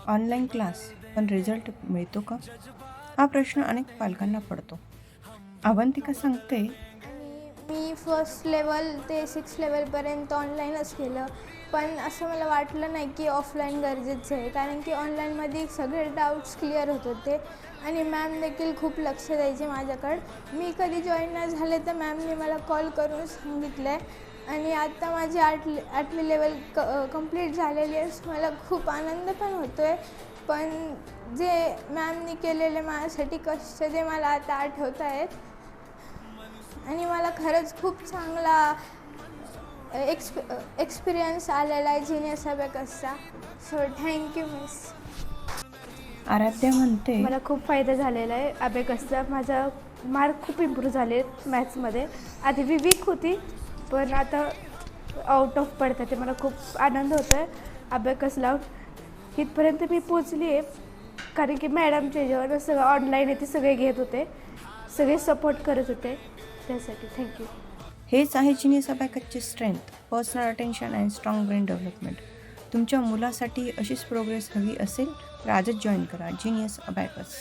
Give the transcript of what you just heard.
Online class पण result मिळतो का? हा प्रश्न अनेक पालकांना पडतो. अवंतिका सांगते, आणि मी फर्स्ट लेवल ते 6 लेवलपर्यंत ऑनलाईनच केलं. पण असं मला वाटलं नाही की ऑफलाईन गरजेचं आहे, कारण की ऑनलाईनमध्ये सगळे डाऊट्स क्लिअर होत होते आणि मॅम देखील खूप लक्ष द्यायचे माझ्याकडं. मी कधी जॉईन नाही झाले तर मॅमने मला कॉल करून सांगितलं आहे. आणि आत्ता माझी 8वी लेवल कंप्लीट झालेली आहे. मला खूप आनंद पण होतो आहे. पण जे मॅमनी केलेले माझ्यासाठी कष्ट ते मला आता आठवत आहेत. आणि मला खरंच खूप चांगला एक्सपिरियन्स आलेला आहे जीनियस अबॅकसचा. So thank you miss. आराध्या म्हणते, मला खूप फायदा झालेला आहे अबॅकसचा. माझा मार्क खूप इम्प्रूव्ह झाले मॅथ्समध्ये. आधी मी वीक होती, पण आता आउट ऑफ पडतं ते मला खूप आनंद होतो आहे अबॅकस लावून. इथपर्यंत मी पोचली आहे कारण की मॅडमच्या ह्याच्यावर सगळं ऑनलाईन आहे ते सगळे घेत होते, सगळे सपोर्ट करत होते. त्यासाठी थँक्यू. हेच आहे जीनियस अबॅकसची strength, personal attention and strong brain development. तुमच्या मुलासाठी अशीच प्रोग्रेस हवी असेल तर आजच जॉईन करा जीनियस अबॅकस.